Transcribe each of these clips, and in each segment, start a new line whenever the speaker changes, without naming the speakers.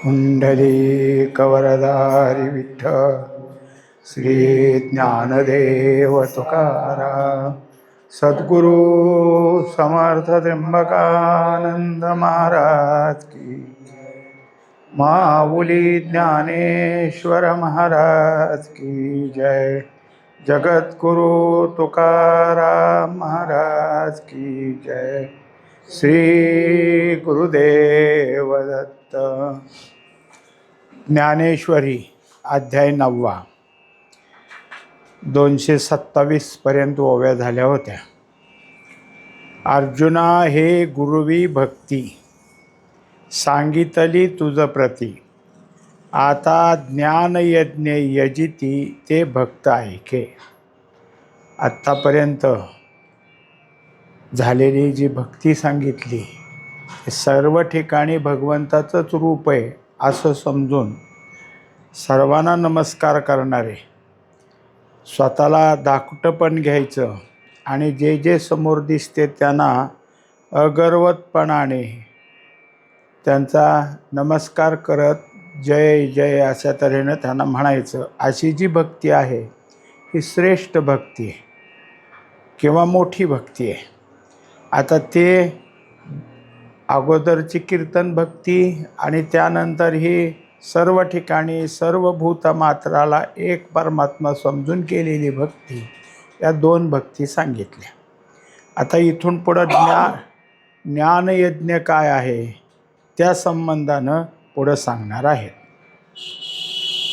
पुंडलीकवरदारी विठ्ठल श्री ज्ञानदेव तुकाराम सद्गुरु समर्थ त्र्यंबकानंद महाराज की माऊली ज्ञानेश्वर महाराज की जय। जगद्गुरु तुकाराम महाराज की जय। श्री गुरुदेव दत्त। ज्ञानेश्वरी अध्याय 9 227 पर्यंत ओव्या झाल्या होत्या। अर्जुना हे गुरुवी भक्ती सांगितली तुझ प्रती, आता ज्ञानयज्ञ यजिती ते भक्त ऐके। आत्तापर्यंत झालेली जी भक्ती सांगितली सर्व ठिकाणी भगवंताचंच रूप आहे असं समजून सर्वांना नमस्कार करणारे, स्वतःला दाखवटं पण घ्यायचं आणि जे जे समोर दिसते त्यांना अगर्वतपणाने त्यांचा नमस्कार करत जय जय अशा तऱ्हेनं त्यांना म्हणायचं। अशी जी भक्ती आहे ही श्रेष्ठ भक्ती आहे किंवा मोठी भक्ती आहे। आता ते अगोदरची कीर्तन भक्ती आणि त्यानंतर ही सर्व ठिकाणी सर्व भूतमात्राला एक परमात्मा समजून केलेली भक्ती, या 2 भक्ती सांगितल्या। आता इथून पुढं ज्ञानयज्ञ काय आहे त्या संबंधानं पुढं सांगणार आहे।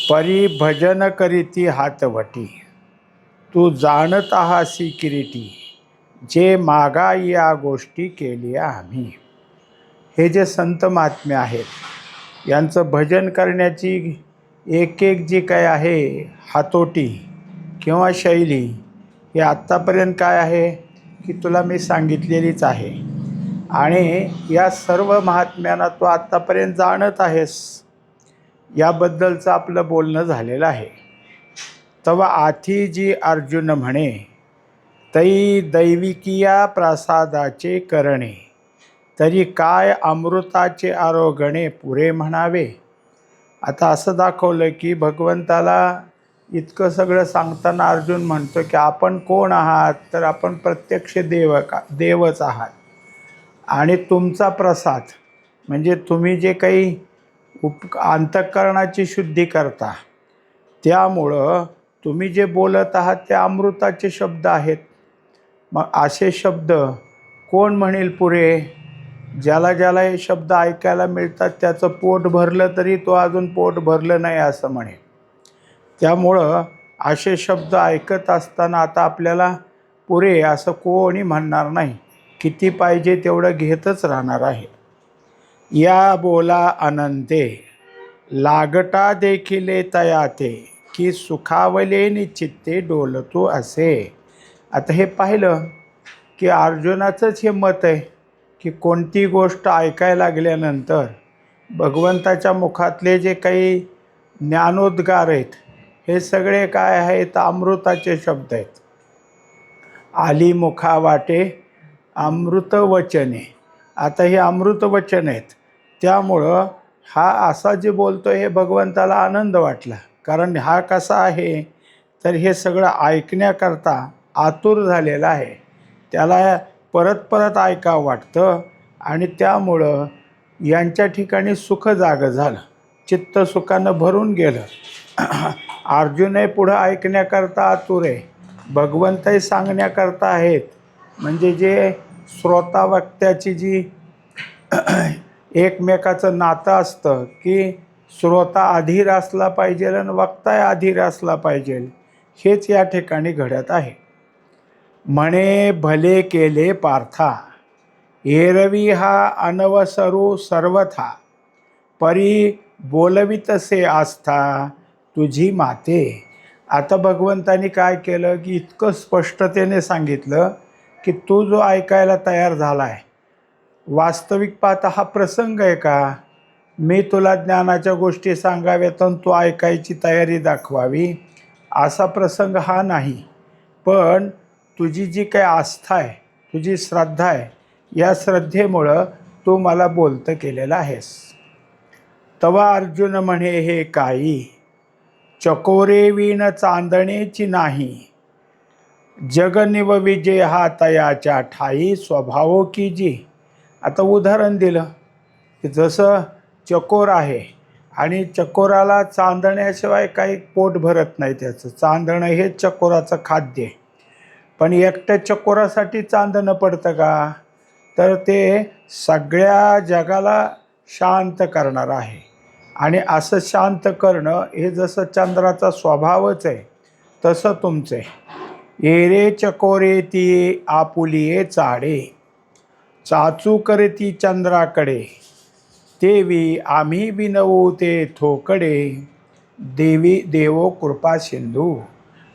परी भजन करीती हातवटी, तू जाणत आहासी किरीटी, जे मागा या गोष्टी केल्या आम्ही। हे जे संत महात्मे आहेत यांचं भजन करण्याची एक एक जी काय आहे हातोटी किंवा शैली, हे आत्तापर्यंत काय आहे की तुला मी सांगितलेलीच आहे आणि या सर्व महात्म्यांना तू आत्तापर्यंत जाणत आहेस, याबद्दलचं आपलं बोलणं झालेलं आहे। तव आथी जी अर्जुन म्हणे, तै दैविकिया प्रसादाचे करणे, तरी काय अमृताचे आरोगणे पुरे म्हणावे। आता असं दाखवलं की भगवंताला इतकं सगळं सांगताना अर्जुन म्हणतो की आपण कोण आहात, तर आपण प्रत्यक्ष देवच आहात आणि तुमचा प्रसाद म्हणजे तुम्ही जे काही अंतःकरणाची शुद्धी करता त्यामुळं तुम्ही जे बोलत आहात ते अमृताचे शब्द आहेत। मग असे शब्द कोण म्हणेल पुरे? ज्याला ज्याला हे शब्द ऐकायला मिळतात त्याचं पोट भरलं तरी तो अजून पोट भरलं नाही असं म्हणेल। त्यामुळं असे शब्द ऐकत असताना आता आपल्याला पुरे असं कोणी म्हणणार नाही, किती पाहिजे तेवढं घेतच राहणार आहे। या बोला अनंते लागटा देखिले तयाते, की सुखावले निचित्ते डोलतो असे। आता हे पाहिलं की अर्जुनाचंच हे मत आहे की कोणती गोष्ट ऐकायला लागल्यानंतर भगवंताच्या मुखातले जे काही ज्ञानोद्गार आहेत हे सगळे काय आहेत, अमृताचे शब्द आहेत। आली मुखा वाटे अमृत वचने, आता हे अमृत वचन आहेत। त्यामुळं हा असा जे बोलतो हे भगवंताला आनंद वाटला, कारण हा कसा आहे तर हे सगळं ऐकण्याकरता आतुर झालेला आहे, त्याला परत परत ऐकावं वाटतं आणि त्यामुळं यांच्या ठिकाणी सुख जागं झालं, चित्त सुखानं भरून गेलं। अर्जुनही पुढं ऐकण्याकरता आतुर आहे, भगवंतही सांगण्याकरता आहेत। म्हणजे जे श्रोता वक्त्याची जी एकमेकाचं नातं असतं की श्रोता अधीर असला पाहिजे आणि वक्ता अधीर असला पाहिजे, हेच या ठिकाणी घडत आहे। म्हणे भले केले पार्था, एरवी हा अनवसरू सर्वथा, परी बोलवितसे आस्था तुझी माते। आता भगवंतानी काय केलं की इतकं स्पष्टतेने सांगितलं की तू जो ऐकायला तयार झाला आहे, वास्तविक पाहता हा प्रसंग आहे का? मी तुला ज्ञानाच्या गोष्टी सांगाव्यात आणि तू ऐकायची तयारी दाखवावी असा प्रसंग हा नाही, पण तुझी जी काही आस्था आहे, तुझी श्रद्धा आहे, या श्रद्धेमुळं तू मला बोलतं केलेलं आहेस। तवा अर्जुन म्हणे हे काही, चकोरे विण चांदणेची नाही, जगनिव विजय हा तयाच्या ठाई, स्वभाव की जी. आता उदाहरण दिलं की जसं चकोर आहे आणि चकोराला चांदण्याशिवाय काही पोट भरत नाही, त्याचं चांदणं हे चकोराचं खाद्य आहे. पण एकट्या चकोरासाठी चांदणं पडतं का? तर ते सगळ्या जगाला शांत करणार आहे. आणि असं शांत करणं हे जसं चंद्राचा स्वभावच आहे तसं तुमचं आहे. एरे चकोरे ती आपुलिये चाडे, चाचू करती चंद्राकडे, तेवी आम्ही बिनवू ते थोकडे, देवी देवो कृपा सिंधू.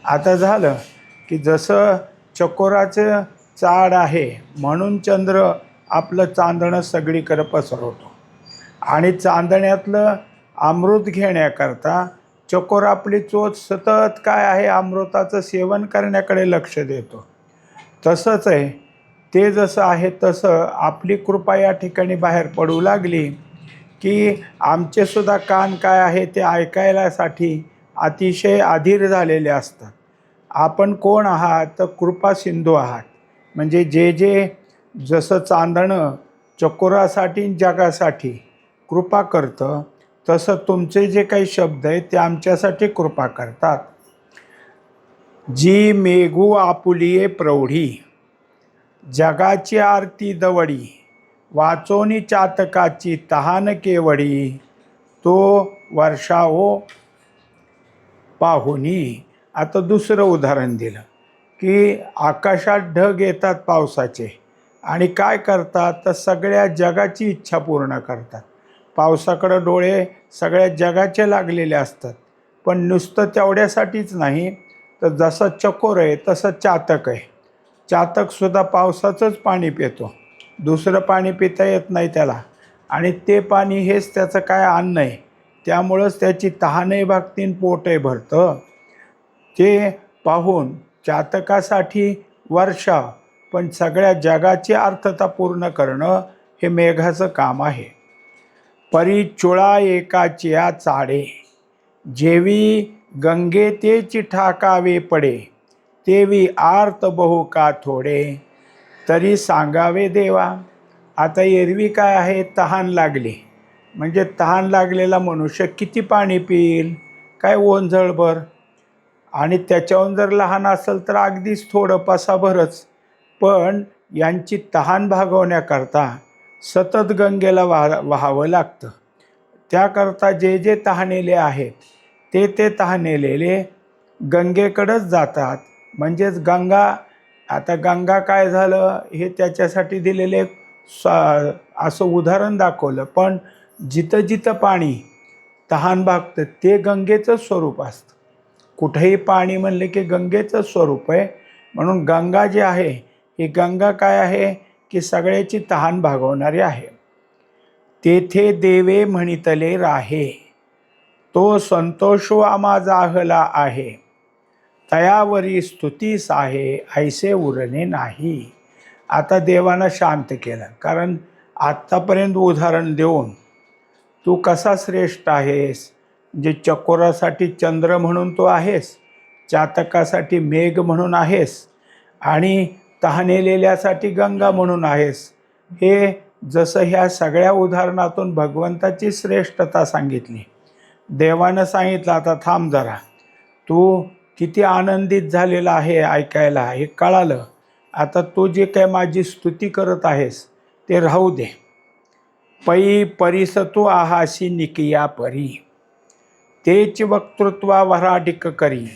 आता झालं की जसं चकोराचं चाड आहे म्हणून चंद्र आपलं चांदणं सगळीकडे पसरवतो आणि चांदण्यातलं अमृत घेण्याकरता चकोर आपली चोच सतत काय आहे अमृताचं सेवन करण्याकडे लक्ष देतो. तसंच आहे ते, जसं आहे तसं आपली कृपा या ठिकाणी बाहेर पडू लागली की आमचेसुद्धा कान काय आहे ते ऐकायलासाठी अतिशय अधीर झालेले असतात. आपण कोण आहात? तर कृपा सिंधू आहात. म्हणजे जे जसं चांदणं चकोरासाठी जगासाठी कृपा करतं तसं तुमचे जे काही शब्द आहेत ते आमच्यासाठी कृपा करतात. जी मेघू आपुलिये प्रौढी, जगाची आरती दवडी, वाचोनी चातकाची तहान केवडी, तो वर्षाओ पाहुनी. आता दुसरं उदाहरण दिलं की आकाशात ढग येतात पावसाचे आणि काय करतात तर सगळ्या जगाची इच्छा पूर्ण करतात. पावसाकडं डोळे सगळ्या जगाचे लागलेले असतात. पण नुसतं तेवढ्यासाठीच नाही तर जसं चकोर आहे तसं चातक आहे. चातकसुद्धा पावसाचंच पाणी पितो, दुसरं पाणी पिता येत नाही त्याला. आणि ते पाणी हेच त्याचं काय अन्न आहे, त्यामुळंच त्याची तहानही भागतीन पोटही भरतं. ते पाहून चातकासाठी वर्षा, पण सगळ्या जगाची अर्थता पूर्ण करणं हे मेघाचं काम आहे. परी चुळा एकाचिया चाडे, जेवी गंगे तेची ठाकावे पडे, तेवी आर्त बहु का थोडे, तरी सांगावे देवा. आता एरवी काय आहे, तहान लागली म्हणजे तहान लागलेला मनुष्य किती पाणी पिईल? काय ओंजळभर. आणि त्याच्याहून जर लहान असेल तर अगदीच थोडं पासाभरच. पण यांची तहान भागवण्याकरता सतत गंगेला वाहावं लागतं. त्याकरता जे तहानेले आहेत ते तहानेलेले गंगेकडंच जातात. म्हणजेच गंगा, आता गंगा काय झालं हे त्याच्यासाठी दिलेले असं उदाहरण दाखवलं. पण जिथं जिथं पाणी तहान भागतं ते गंगेचं स्वरूप असतं. कुठेही पाणी म्हणले की गंगेचं स्वरूप आहे. म्हणून गंगा जी आहे ही गंगा काय आहे की सगळ्याची तहान भागवणारी आहे. तेथे देवे म्हणितले राहे, तो संतोषो आम्हा जाहला आहे, तयावरी स्तुतीस आहे, ऐसे उरणे नाही. आता देवानं शांत केलं, कारण आत्तापर्यंत उदाहरण देऊन तू कसा श्रेष्ठ आहेस. जे चकोरासाठी चंद्र म्हणून तू आहेस, चातकासाठी मेघ म्हणून आहेस आणि तहानेलेल्यासाठी गंगा म्हणून आहेस. हे जसं ह्या सगळ्या उदाहरणातून भगवंताची श्रेष्ठता सांगितली. देवानं सांगितलं आता थांब जरा, तू किती आनंदित झालेला आहे ऐकायला हे कळालं. आता तू जे काय माझी स्तुती करत आहेस ते राहू दे. पै परिसतू आहासी निकिया परी, तेच वक्तृत्वा वराडिक करी,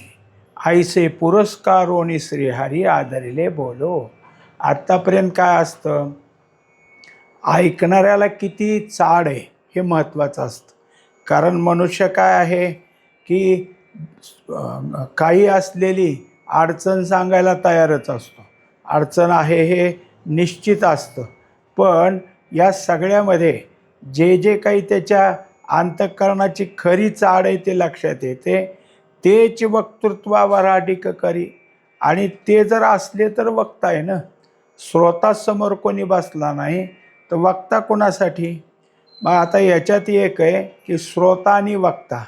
ऐसे पुरस्कारोनी श्रीहरी आदरिले बोलो. आत्तापर्यंत काय असतं, ऐकणाऱ्याला किती चाड आहे हे महत्त्वाचं असतं. कारण मनुष्य काय आहे की काही असलेली अडचण सांगायला तयारच असतो. अडचण आहे हे निश्चित असतं. पण या सगळ्यामध्ये जे काही त्याच्या अंतःकरणाची खरी चाड आहे ते लक्षात येते. तेच वक्तृत्वावर अधिक करी. आणि ते जर असले तर वक्ता आहे ना. श्रोतासमोर कोणी बसला नाही तर वक्ता कोणासाठी? मग आता याच्यात एक आहे की श्रोता आणि वक्ता,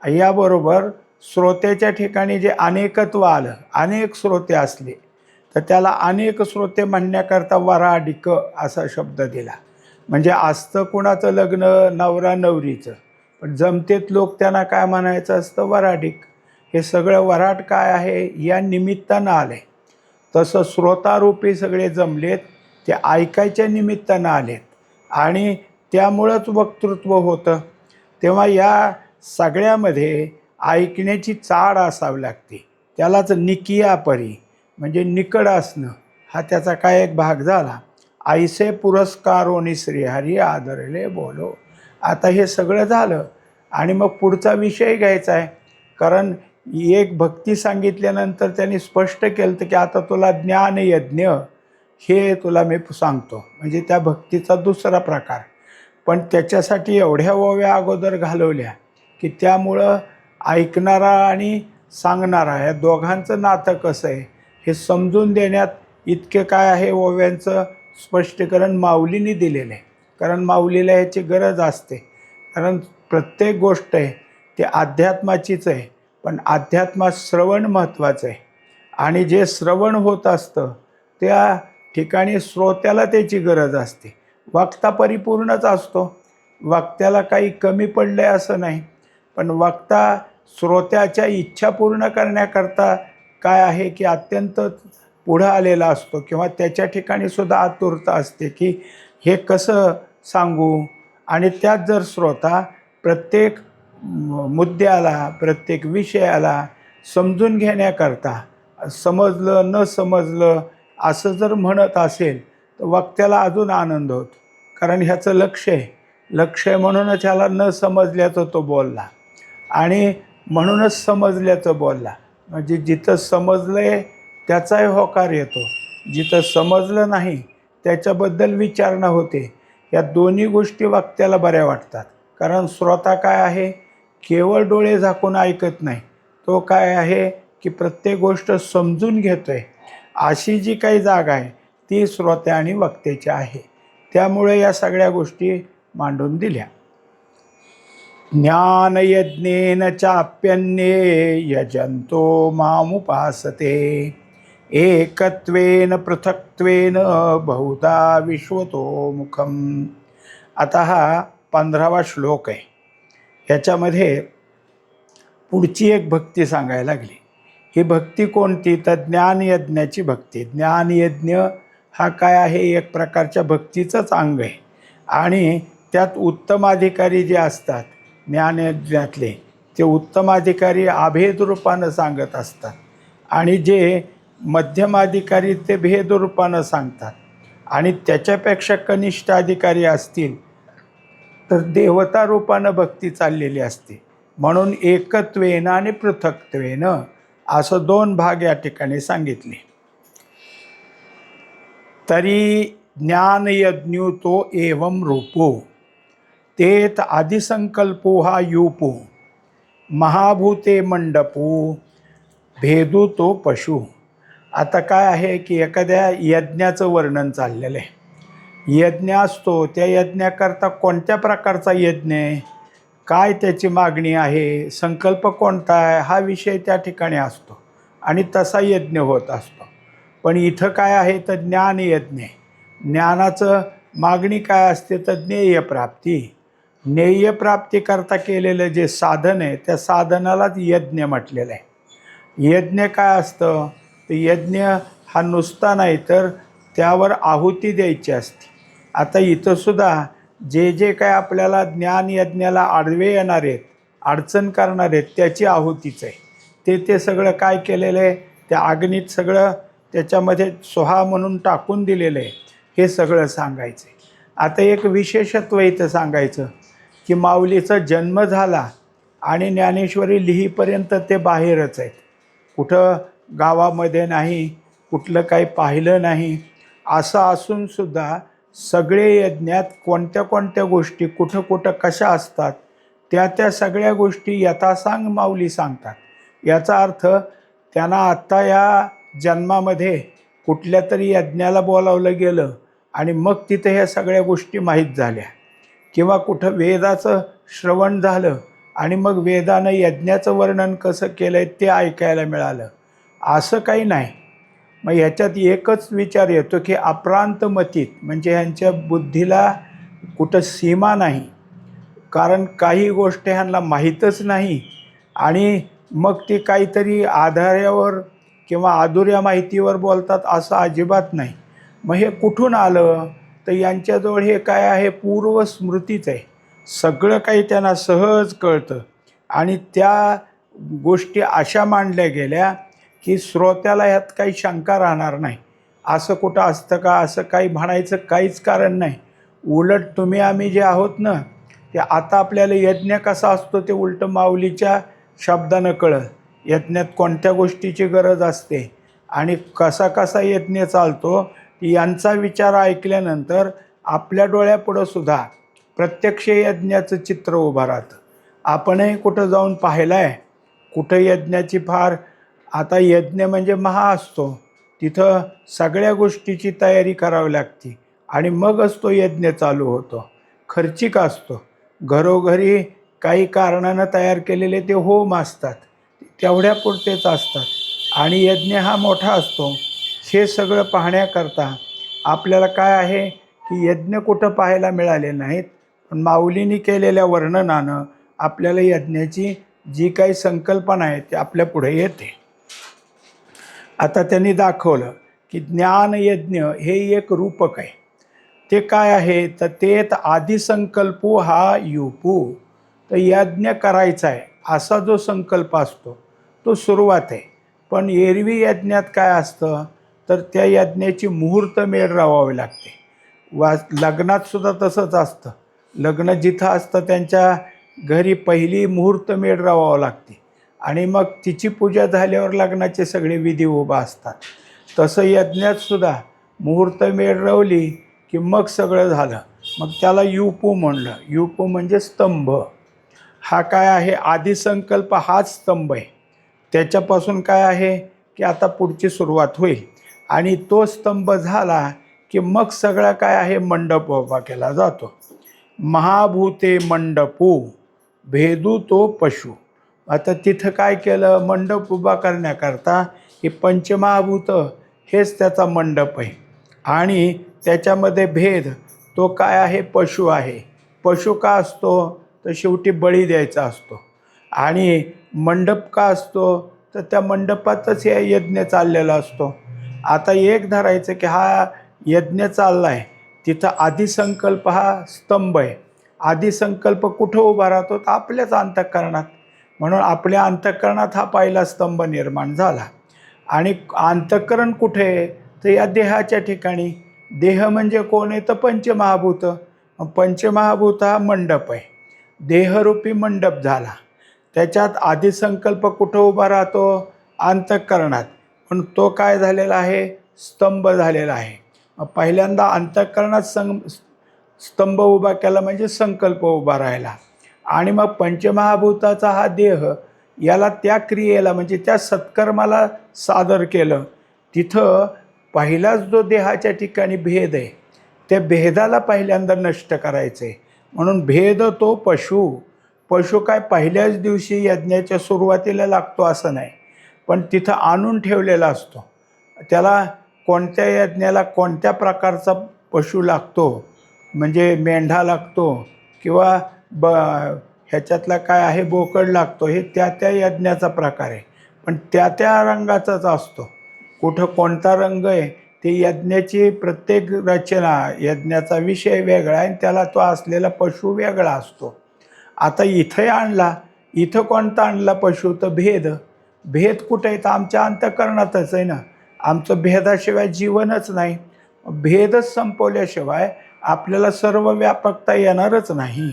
याबरोबर श्रोत्याच्या ठिकाणी जे अनेकत्व आलं, अनेक श्रोते असले तर त्याला अनेक श्रोते म्हणण्याकरता वऱ्हाडिक असा शब्द दिला. म्हणजे असतं कुणाचं लग्न नवरा नवरीचं, पण जमतेत लोक त्यांना काय म्हणायचं असतं, वऱ्हाडिक. हे सगळं वऱ्हाड काय आहे, या निमित्तानं आलं आहे. तसं श्रोतारूपी सगळे जमलेत, ते ऐकायच्या निमित्तानं आलेत आणि त्यामुळंच वक्तृत्व होतं. तेव्हा या सगळ्यामध्ये ऐकण्याची चाड असावी लागते. त्यालाच निकिया परी म्हणजे निकड असणं हा त्याचा काय एक भाग झाला. ऐसे पुरस्कारोनी श्रीहरी आदरले बोलो. आता हे सगळं झालं आणि मग पुढचा विषय घ्यायचा आहे. कारण एक भक्ती सांगितल्यानंतर त्यांनी स्पष्ट केलं की आता तुला ज्ञानयज्ञ हे तुला मी सांगतो, म्हणजे त्या भक्तीचा दुसरा प्रकार. पण त्याच्यासाठी एवढ्या ओव्या अगोदर घालवल्या की त्यामुळं ऐकणारा आणि सांगणारा या दोघांचं नातं कसं आहे हे समजून देण्यात इतके काय आहे ओव्यांचं स्पष्टीकरण माऊलीने दिलेलं आहे. कारण माऊलीला याची गरज असते. कारण प्रत्येक गोष्ट आहे ती अध्यात्माचीच आहे, पण अध्यात्मात श्रवण महत्त्वाचं आहे. आणि जे श्रवण होत असतं त्या ठिकाणी श्रोत्याला त्याची गरज असते. वक्ता परिपूर्णच असतो, वक्त्याला काही कमी पडलं आहे असं नाही. पण वक्ता श्रोत्याच्या इच्छा पूर्ण करण्याकरता काय आहे की अत्यंत पुढं आलेला असतो, किंवा त्याच्या ठिकाणी सुद्धा आतुरता असते की हे कसं सांगू. आणि त्यात जर श्रोता प्रत्येक मुद्द्याला प्रत्येक विषयाला समजून घेण्याकरता समजलं न समजलं असं जर म्हणत असेल तर वक्त्याला अजून आनंद होतो. कारण ह्याचं लक्ष आहे म्हणूनच ह्याला न समजल्याचं तो बोलला आणि म्हणूनच समजल्याचं बोलला. म्हणजे जिथं समजलं आहे त्याचाही होकार येतो, जिथं समजलं नाही त्याच्याबद्दल विचारणा होते. या दोन्ही गोष्टी वक्त्याला बऱ्या वाटतात. कारण श्रोता काय आहे, केवळ डोळे झाकून ऐकत नाही, तो काय आहे की प्रत्येक गोष्ट समजून घेतो आहे. अशी जी काही जागा आहे ती श्रोत्या आणि वक्त्याची आहे. त्यामुळे या सगळ्या गोष्टी मांडून दिल्या. ज्ञानयज्ञेन चाप्यन्ये यजंतो मामुपासते एकत्वेन पृथक्त्वेन बहुधा विश्वतो मुखम. आता हा 15वा श्लोक आहे. याच्यामध्ये पुढची एक भक्ती सांगायला लागली. ही भक्ती कोणती, तर ज्ञानयज्ञाची भक्ती. ज्ञानयज्ञ हा काय आहे, एक प्रकारच्या भक्तीचंच अंग आहे. आणि त्यात उत्तमाधिकारी जे असतात ज्ञानयज्ञातले, ते उत्तमाधिकारी अभेद रूपानं सांगत असतात आणि जे मध्यमाधिकारी ते भेद रूपानं सांगतात. आणि त्याच्यापेक्षा कनिष्ठ अधिकारी असतील तर देवता रूपानं भक्ती चाललेली असते. म्हणून एकत्वेन आणि पृथक्त्वेन असं 2 भाग या ठिकाणी सांगितले. तरी ज्ञानयज्ञो एवं रूपो तेत आदिसंकल्पो हा यूपो महाभूते मंडपो भेदू तो पशु. आता काय आहे की एखाद्या यज्ञाचं वर्णन चाललेलं आहे. यज्ञ असतो, त्या यज्ञाकरता कोणत्या प्रकारचा यज्ञ आहे, काय त्याची मागणी आहे, संकल्प कोणता आहे, हा विषय त्या ठिकाणी असतो आणि तसा यज्ञ होत असतो. पण इथं काय आहे तर ज्ञानयज्ञ. ज्ञानाचं मागणी काय असते तर ज्ञेयप्राप्ती. ज्ञेयप्राप्तीकरता केलेलं जे साधन आहे त्या साधनालाच यज्ञ म्हटलेलं आहे. यज्ञ काय असतं तर यज्ञ हा नुसता नाही तर त्यावर आहुती द्यायची असते. आता इथंसुद्धा जे जे काय आपल्याला ज्ञानयज्ञाला आडवे येणार आहेत, अडचण करणार आहेत, त्याची आहुतीच आहे. ते सगळं काय केलेलं आहे, त्या अग्नीत सगळं त्याच्यामध्ये सोहा म्हणून टाकून दिलेलं आहे. हे सगळं सांगायचं आहे. आता एक विशेषत्व इथं सांगायचं की माऊलीचा जन्म झाला आणि ज्ञानेश्वरी लिहीपर्यंत ते बाहेरच आहेत. कुठं गावामध्ये नाही, कुठलं काही पाहिलं नाही. असं असूनसुद्धा सगळे यज्ञात कोणत्या कोणत्या गोष्टी कुठं कुठं कशा असतात त्या सगळ्या गोष्टी यथासांग माऊली सांगतात. याचा अर्थ त्यांना आत्ता या जन्मामध्ये कुठल्या तरी यज्ञाला बोलावलं गेलं आणि मग तिथे ह्या सगळ्या गोष्टी माहीत झाल्या. किंवा कुठं वेदाचं श्रवण झालं आणि मग वेदानं यज्ञाचं वर्णन कसं केलं आहे ते ऐकायला मिळालं, असं काही नाही. मग ह्याच्यात एकच विचार येतो की अप्रांत मतीत, म्हणजे ह्यांच्या बुद्धीला कुठं सीमा नाही, कारण काही गोष्टी ह्यांना माहीतच नाही आणि मग ते काहीतरी आधारावर किंवा अधुऱ्या माहितीवर बोलतात असं अजिबात नाही. मग हे कुठून आलं तर यांच्याजवळ हे काय आहे, पूर्वस्मृतीच आहे. सगळं काही त्यांना सहज कळतं आणि त्या गोष्टी अशा मांडल्या गेल्या की श्रोत्याला ह्यात काही शंका राहणार नाही. असं कुठं असतं का, असं काही म्हणायचं काहीच कारण नाही. उलट तुम्ही आम्ही जे आहोत ना, ते आता आपल्याला यज्ञ कसा असतो ते उलटं माऊलीच्या शब्दानं कळलं. यज्ञात कोणत्या गोष्टीची गरज असते आणि कसा कसा यज्ञ चालतो यांचा विचार ऐकल्यानंतर आपल्या डोळ्यापुढं सुद्धा प्रत्यक्ष यज्ञाचं चित्र उभं राहतं. आपणही कुठं जाऊन पाहिलं आहे, कुठं यज्ञाची फार, आता यज्ञ म्हणजे महा असतो, तिथं सगळ्या गोष्टीची तयारी करावी लागते आणि मगच तो यज्ञ चालू होतो. खर्चिक असतो. घरोघरी काही कारणानं तयार केलेले ते होम असतात, तेवढ्यापुरतेच असतात आणि यज्ञ हा मोठा असतो. हे सगळं पाहण्याकरता आपल्याला काय आहे की यज्ञ कुठं पाहायला मिळाले नाहीत, पण माऊलींनी केलेल्या वर्णनानं आपल्याला यज्ञाची जी काही संकल्पना आहे ती आपल्या पुढे येते. आता त्यांनी दाखवलं की ज्ञानयज्ञ हे एक रूपक आहे. ते काय आहे तर ते आदिसंकल्पो हा युपू, तर यज्ञ करायचा आहे असा जो संकल्प असतो तो सुरुवात आहे. पण एरवी यज्ञात काय असतं तर त्या यज्ञाची मुहूर्तमेढ राहावी लागते. लग्नात सुद्धा तसंच असतं. लग्न जिथं असतं त्यांच्या घरी पहिली मुहूर्तमेढ राहावं लागते आणि मग तिची पूजा झाल्यावर लग्नाचे सगळे विधी उभा असतात. तसं यज्ञात सुद्धा मुहूर्तमेढ रवली की मग सगळं झालं. मग त्याला युपू म्हणलं. युपू म्हणजे स्तंभ. हा काय आहे, आदिसंकल्प हाच स्तंभ आहे. त्याच्यापासून काय आहे की आता पुढची सुरुवात होईल आणि तो स्तंभ झाला की मग सगळा काय आहे, मंडप उभा केला जातो. महाभूते मंडपू भेदू तो पशु. आता तिथं काय केलं, मंडप उभा करण्याकरता हे पंचमहाभूत हेच त्याचा मंडप आहे आणि त्याच्यामध्ये भेद तो काय आहे, पशु आहे. पशु का असतो तर शेवटी बळी द्यायचा असतो आणि मंडप का असतो तर त्या मंडपातच हे यज्ञ चाललेला असतो. आता एक धरायचं की हा यज्ञ चालला आहे, तिथं आदिसंकल्प हा स्तंभ आहे. आदिसंकल्प कुठं उभा राहतो तर आपल्याच अंतःकरणात. म्हणून आपल्या अंतःकरणात हा पहिला स्तंभ निर्माण झाला. आणि अंतःकरण कुठे आहे तर या देहाच्या ठिकाणी. देह म्हणजे कोण आहे तर पंचमहाभूत. पंचमहाभूत हा मंडप आहे, देहरूपी मंडप झाला. त्याच्यात आदिसंकल्प कुठं उभा राहतो, अंतःकरणात. पण तो काय झालेला आहे, स्तंभ झालेला आहे. पहिल्यांदा अंतःकरणात स्तंभ उभा केला म्हणजे संकल्प उभा राहिला आणि मग पंचमहाभूताचा हा देह याला त्या क्रियेला म्हणजे त्या सत्कर्माला सादर केलं. तिथं पहिलाच जो देहाच्या ठिकाणी भेद आहे त्या भेदाला पहिल्यांदा नष्ट करायचं आहे. म्हणून भेद तो पशु. पशु काय पहिल्याच दिवशी यज्ञाच्या सुरुवातीला लागतो असं नाही, पण तिथं आणून ठेवलेला असतो. त्याला कोणत्या यज्ञाला कोणत्या प्रकारचा पशु लागतो, म्हणजे मेंढा लागतो किंवा ह्याच्यातला काय आहे बोकड लागतो, हे त्या त्या यज्ञाचा प्रकार आहे. पण त्या त्या रंगाचाच असतो. कुठं कोणता रंग आहे ते यज्ञाची प्रत्येक रचना, यज्ञाचा विषय वेगळा आहे आणि त्याला तो असलेला पशु वेगळा असतो. आता इथं आणला, इथं कोणता आणला पशु तर भेद. भेद कुठं आहे तर आमच्या अंतःकरणातच आहे ना. आमचं भेदाशिवाय जीवनच नाही. भेदच संपवल्याशिवाय आपल्याला सर्व व्यापकता येणारच नाही.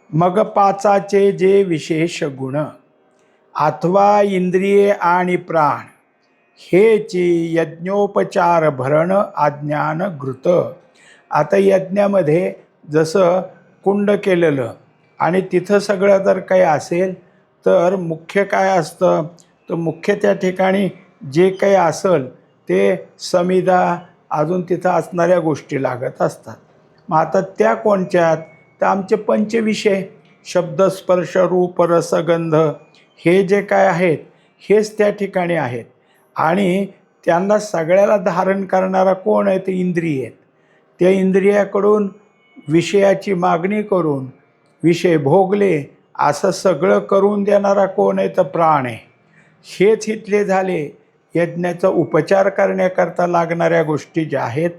मग पाचाचे जे विशेष गुण अथवा इंद्रिये आणि प्राण हेची यज्ञोपचार भरण अज्ञान घृत. आता यज्ञामध्ये जसं कुंड केलेलं आणि तिथं सगळं जर काही असेल तर मुख्य काय असतं तर मुख्य त्या ठिकाणी जे काही असेल ते समिधा अजून तिथं असणाऱ्या गोष्टी लागत असतात. मग आता त्या कोणत्यात फक्त आमचे पंचविषय शब्द स्पर्श रूप रस गंध हे जे काय आहेत हेच त्या ठिकाणी आहेत. आणि त्यांना सगळ्याला धारण करणारा कोण आहे? ते इंद्रिय आहेत. त्या इंद्रियाकडून विषयाची मागणी करून विषय भोगले असं सगळं करून देणारा कोण आहे? तर प्राण आहे. हेच इथले झाले यज्ञाचा उपचार करण्याकरता लागणाऱ्या गोष्टी ज्या आहेत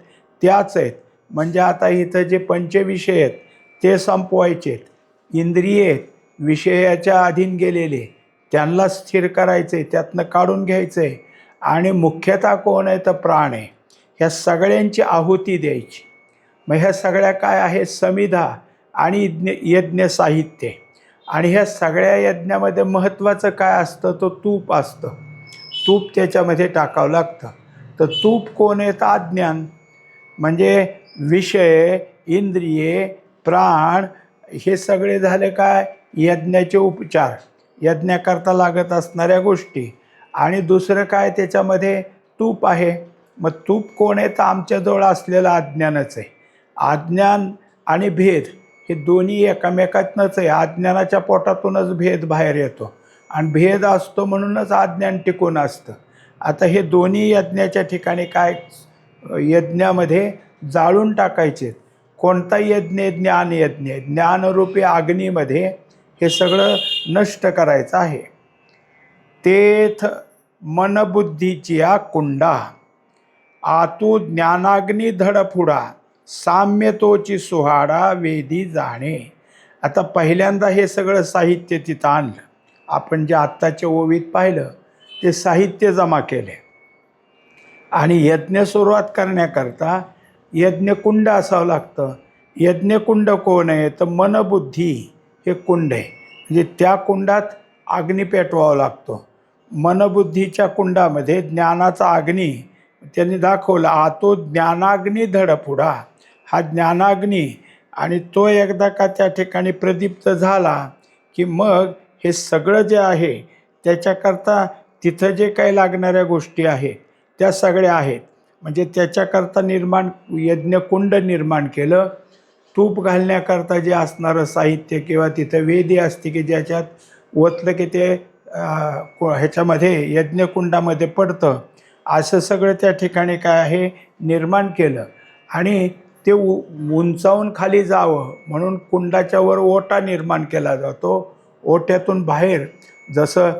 त्याच आहेत. म्हणजे आता इथं जे पंचविषय आहेत ते संपवायचे आहेत. इंद्रिये विषयाच्या अधीन गेलेले त्यांना स्थिर करायचे, त्यातनं काढून घ्यायचं आहे. आणि मुख्यतः कोण आहे? तर प्राण आहे. ह्या सगळ्यांची आहुती द्यायची. मग ह्या सगळ्या काय आहेत? समिधा आणि यज्ञ साहित्य. आणि ह्या सगळ्या यज्ञामध्ये महत्त्वाचं काय असतं? तो तूप असतं. तूप त्याच्यामध्ये टाकावं लागतं. तर तूप कोण आहे? तर अज्ञान. म्हणजे विषय इंद्रिये प्राण हे सगळे झाले काय? यज्ञाचे उपचार, यज्ञाकरता लागत असणाऱ्या गोष्टी. आणि दुसरं काय? त्याच्यामध्ये तूप आहे. मग तूप कोण आहे? तर आमच्याजवळ असलेलं अज्ञानच आहे. अज्ञान आणि भेद हे दोन्ही एकमेकातनंच आहे. अज्ञानाच्या पोटातूनच भेद बाहेर येतो आणि भेद असतो म्हणूनच अज्ञान टिकून असतं. आता हे दोन्ही यज्ञाच्या ठिकाणी काय? यज्ञामध्ये जाळून टाकायचे. कोणता यज्ञ? ज्ञानयज्ञ. ज्ञानरूपी अग्नीमध्ये हे सगळं नष्ट करायचं आहे. तेथ मनबुद्धीची या कुंडा आतू ज्ञानाग्नी धडफुडा साम्य तोची सुहाडा वेदी जाणे. आता पहिल्यांदा हे सगळं साहित्य तिथं आणलं. आपण जे आत्ताच्या ओवीत पाहिलं ते साहित्य जमा केले. आणि यज्ञ सुरुवात करण्याकरता यज्ञकुंड असावं लागतं. यज्ञकुंड कोण आहे? तर मनबुद्धी हे कुंड आहे. म्हणजे त्या कुंडात अग्नी पेटवावा लागतो. मनबुद्धीच्या कुंडामध्ये ज्ञानाचा अग्नी त्यांनी दाखवला. आतो ज्ञानाग्नी धडपुडा. हा ज्ञानाग्नी आणि तो एकदा का त्या ठिकाणी प्रदीप्त झाला की मग हे सगळं जे आहे त्याच्याकरता तिथं जे काही लागणाऱ्या गोष्टी आहेत त्या सगळ्या आहेत. म्हणजे त्याच्याकरता यज्ञकुंड निर्माण केलं. तूप घालण्याकरता जे असणारं साहित्य किंवा तिथं वेदी असते की ज्याच्यात ओतलं की ते ह्याच्यामध्ये यज्ञकुंडामध्ये पडतं. असं सगळं त्या ठिकाणी काय आहे? निर्माण केलं. आणि ते उंचावून खाली जावं म्हणून कुंडाच्या वर ओटा निर्माण केला जातो. ओट्यातून बाहेर जसं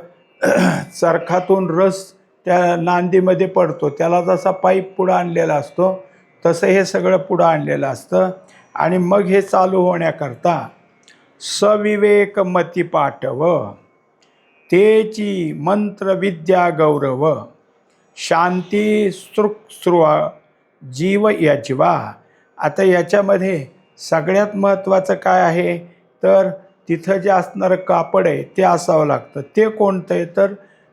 चरखातून रस त्या नांदीमध्ये पडतो त्याला जसा पाईप पुढं आणलेला असतो तसं हे सगळं पुढं आणलेलं असतं. आणि मग हे चालू होण्याकरता सविवेक मती पाठव तेची मंत्रविद्या गौरव शांती सृक्सृवा जीव यजवा. आता याच्यामध्ये सगळ्यात महत्त्वाचं काय आहे? तर तिथं जे असणारं कापड आहे ते असावं लागतं. ते कोणतं आहे? तर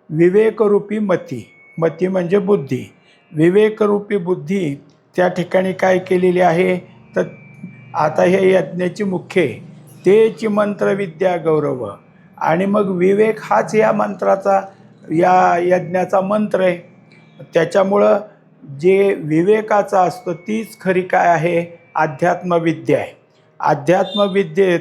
विवेकरूपी मती. मती म्हणजे बुद्धी. विवेकरूपी बुद्धी त्या ठिकाणी काय केलेली आहे? तर आता हे यज्ञाची मुख्य तेची मंत्रविद्या गौरव. आणि मग विवेक हाच या मंत्राचा या यज्ञाचा मंत्र आहे. त्याच्यामुळं जे विवेकाचा असतो तीच खरी काय आहे? अध्यात्मविद्या आहे. अध्यात्मविद्येत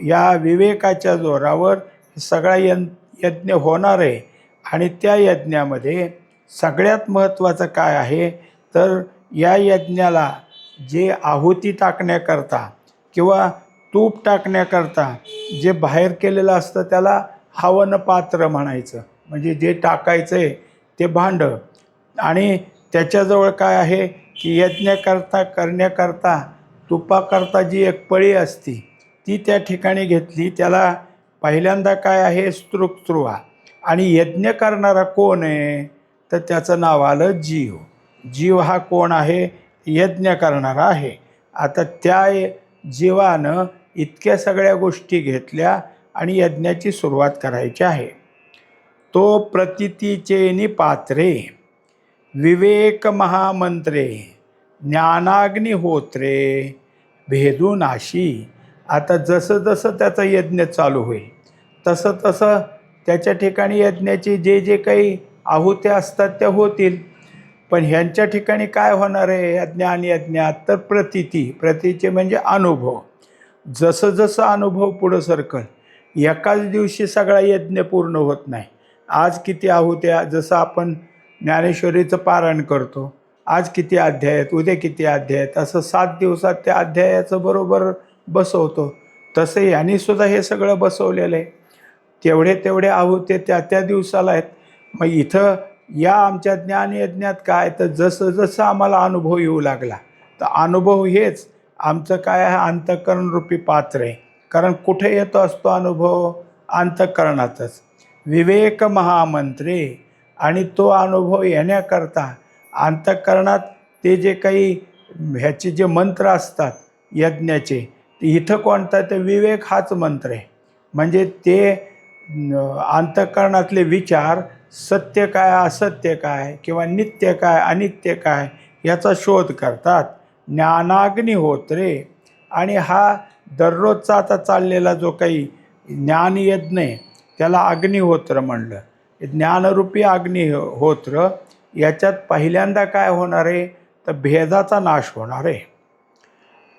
या विवेकाच्या जोरावर सगळा यज्ञ होणार आहे. आणि त्या यज्ञामध्ये सगळ्यात महत्त्वाचं काय आहे? तर या यज्ञाला जे आहुती टाकण्याकरता किंवा तूप टाकण्याकरता जे बाहेर केलेलं असतं त्याला हवन पात्र म्हणायचं. म्हणजे जे टाकायचं आहे ते भांडं. आणि त्याच्याजवळ काय आहे की करण्याकरता तुपाकरता जी एक पळी असती ती त्या ठिकाणी घेतली. त्याला पहिल्यांदा काय आहे? सृक्सृवा. आणि यज्ञ करणारा कोण आहे? तर त्याचं नाव आलं जीव. जीव हा कोण आहे? यज्ञ करणारा आहे. आता त्या जीवानं इतक्या सगळ्या गोष्टी घेतल्या आणि यज्ञाची सुरुवात करायची आहे. तो प्रतितीचेनी पात्रे विवेक महामंत्रे ज्ञानाग्निहोत्रे भेदूनाशी. आता जसं जसं त्याचा यज्ञ चालू होईल तसं तसं त्याच्या ठिकाणी यज्ञाचे जे जे काही आहुत्या असतात त्या होतील. पण ह्यांच्या ठिकाणी काय होणार आहे यज्ञ आणि यज्ञात? तर प्रतीचे म्हणजे अनुभव. जसं जसं अनुभव पुढं सरकल, एकाच दिवशी सगळा यज्ञ पूर्ण होत नाही. आज किती आहुत्या, जसं आपण ज्ञानेश्वरीचं पारायण करतो, आज किती अध्याय आहेत, उद्या किती अध्याय आहेत, असं 7 दिवसात त्या अध्यायाचं बरोबर बसवतो. तसं यांनीसुद्धा हे सगळं बसवलेलं आहे. तेवढे तेवढे आहुते त्या त्या दिवसाला आहेत. मग इथं या आमच्या ज्ञानयज्ञात काय, तर जसं जसं आम्हाला अनुभव येऊ लागला, तर अनुभव हेच आमचं काय आहे, अंतःकरणरूपी पात्र आहे. कारण कुठे येतो असतो अनुभव? अंतःकरणातच. विवेक महामंत्रे. आणि तो अनुभव येण्याकरता अंतःकरणात ते जे काही ह्याचे जे मंत्र असतात यज्ञाचे, इथं कोणता, ते विवेक हाच मंत्र आहे. म्हणजे ते अंतःकरणातले विचार, सत्य काय असत्य काय, किंवा नित्य काय अनित्य काय, याचा शोध करतात. ज्ञानाग्निहोत्रे. आणि हा दररोजचा आता चाललेला जो काही ज्ञानयज्ञ आहे, त्याला अग्निहोत्र म्हणलं. ज्ञानरूपी अग्निहोत्र, याच्यात पहिल्यांदा काय होणार आहे, तर भेदाचा नाश होणार आहे.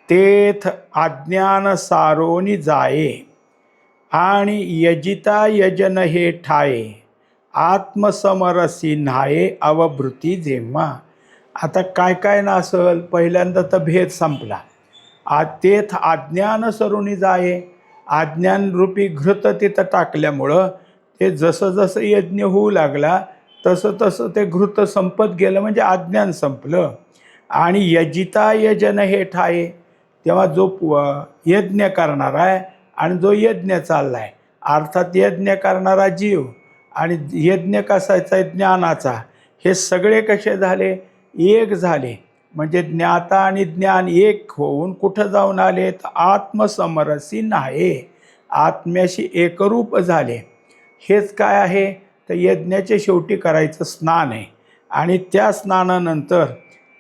तेथ अज्ञान सारोनी जाये, आणि यजिता यजन हे ठाये, आत्मसमरसी न्हाये अवभृती जेव्हा. आता काय काय नासल? पहिल्यांदा तर भेद संपला. तेथ अज्ञान सरुणी जाये, अज्ञानरूपी घृत तिथं टाकल्यामुळं ते जसं जसं यज्ञ होऊ लागला तसं तसं ते घृत संपत गेलं, म्हणजे अज्ञान संपलं. आणि यजिता यजन हे ठाये, तेव्हा जो यज्ञ करणारा आहे आणि जो यज्ञ चालला आहे, अर्थात यज्ञ करणारा जीव आणि यज्ञ कसायचा आहे, ज्ञानाचा, हे सगळे कसे झाले? एक झाले. म्हणजे ज्ञाता आणि ज्ञान एक होऊन कुठं जाऊन आले? तर आत्मसमरसी न्हाये, आत्म्याशी एकरूप झाले. हेच काय आहे? तर यज्ञाच्या शेवटी करायचं स्नान आहे. आणि त्या स्नानानंतर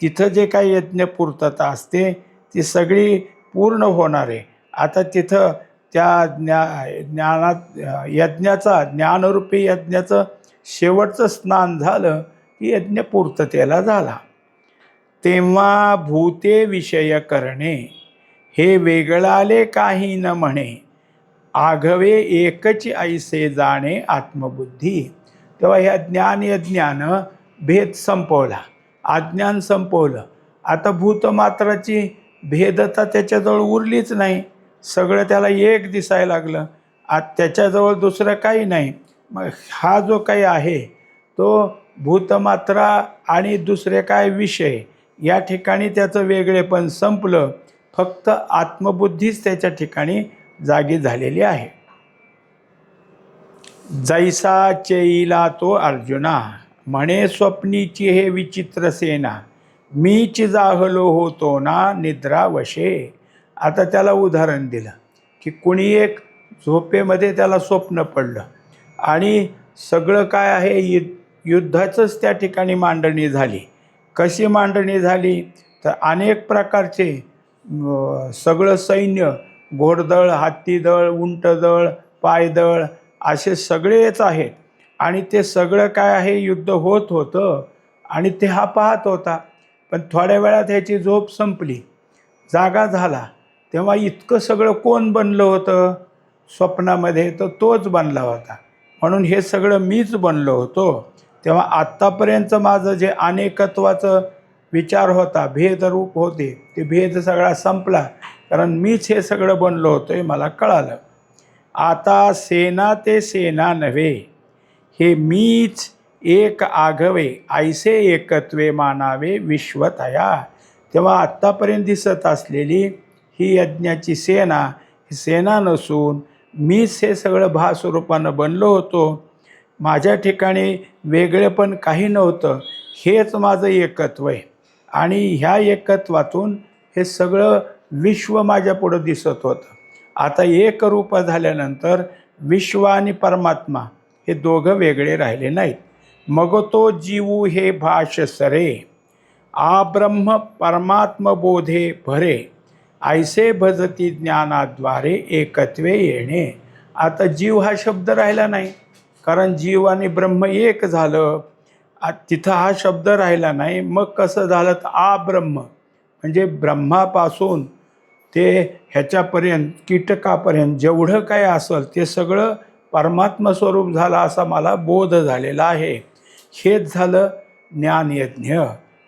तिथं जे काही यज्ञ पूर्तता असते ती सगळी पूर्ण होणार आहे. आता तिथं त्या ज्ञानात यज्ञाचा, ज्ञानरूपी यज्ञाचं शेवटचं स्नान झालं की यज्ञ पूर्ततेला झाला. तेव्हा भूते विषय करणे, हे वेगळाले काही न म्हणे, आघवे एकची ऐसे जाणे आत्मबुद्धी. तेव्हा ह्या ज्ञानयज्ञानं भेद संपवला, अज्ञान संपवलं. आता भूतमात्राची भेदता त्याच्याजवळ उरलीच नाही. सगळं त्याला एक दिसायला लागलं. आज त्याच्याजवळ दुसरं काही नाही. मग हा जो काही आहे तो भूतमात्रा आणि दुसरे काय विषय, या ठिकाणी त्याचं वेगळेपण संपलं. फक्त आत्मबुद्धीच त्याच्या ठिकाणी जागी झालेली आहे. जैसा चेईला तो अर्जुना, म्हणे स्वप्नीची हे विचित्र सेना, मीच जाहलो होतो ना निद्रावशे. आता त्याला उदाहरण दिलं की कुणी एक झोपेमध्ये त्याला स्वप्न पडलं आणि सगळं काय आहे, युद्धाचंच त्या ठिकाणी मांडणी झाली. कशी मांडणी झाली? तर अनेक प्रकारचे सगळं सैन्य, घोडदळ, हत्तीदळ, उंटदळ, पायदळ, असे सगळेच आहेत. आणि ते सगळं काय आहे, युद्ध होत होतं आणि ते हा पाहत होता. पण थोड्या वेळात ह्याची झोप संपली, जागा झाला. तेव्हा इतकं सगळं कोण बनलं होतं स्वप्नामध्ये? तर तोच बनला होता. म्हणून हे सगळं मीच बनलो होतो. तेव्हा आत्तापर्यंतचं माझं जे अनेकत्वाचं विचार होता, भेदरूप होते, ते भेद सगळा संपला. कारण मीच हे सगळं बनलो होतो हे मला कळालं. आता सेना ते सेना नव्हे, हे मीच एक आघवे, ऐसे एकत्वे मानावे विश्वतया. तेव्हा आत्तापर्यंत दिसत असलेली ही यज्ञाची सेना, ही सेना नसून मीच हे सगळं भास्वरूपानं बनलो होतो. माझ्या ठिकाणी वेगळेपण काही नव्हतं, हेच माझं एकत्व आहे. आणि ह्या एकत्वातून हे सगळं विश्व माझ्या पुढं दिसत होतं. आता एक रूप झाल्यानंतर विश्व आणि परमात्मा हे दोघं वेगळे राहिले नाहीत. मग तो जीव हे भाष सरे, आब्रह्म परमात्मबोधे भरे, ऐसे भजती ज्ञानाद्वारे एकत्वे येणे. आता जीव हा शब्द राहिला नाही, कारण जीव आणि ब्रह्म एक झालं. तिथं हा शब्द राहिला नाही. मग कसं झालं? तर आब्रह्म म्हणजे ब्रह्मापासून ते ह्याच्यापर्यंत कीटकापर्यंत जेवढं काय असेल ते सगळं परमात्मा स्वरूप झाला असा मला बोध झालेला आहे. हेच झालं ज्ञानयज्ञ.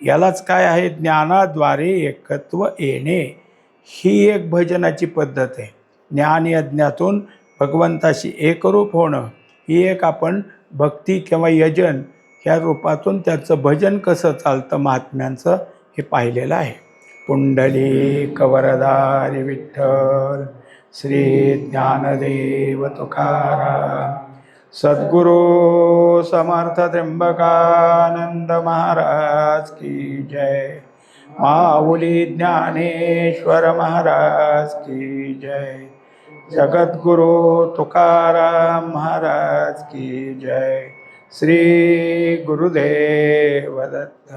यालाच काय आहे, ज्ञानाद्वारे एकत्व येणे. ही एक भजनाची पद्धत आहे. ज्ञानयज्ञातून भगवंताशी एकरूप होणं ही एक आपण भक्ती किंवा यजन ह्या रूपातून त्याचं भजन कसं चालतं महात्म्यांचं हे पाहिलेलं आहे. पुंडलिक वरदारी विठ्ठल श्री ज्ञानदेव तुकाराम सद्गुरु समर्थ त्र्यंबकानंद महाराज की जय. माऊली ज्ञानेश्वर महाराज की जय. जगद्गुरु तुकाराम महाराज की जय. श्री गुरुदेव दत्त.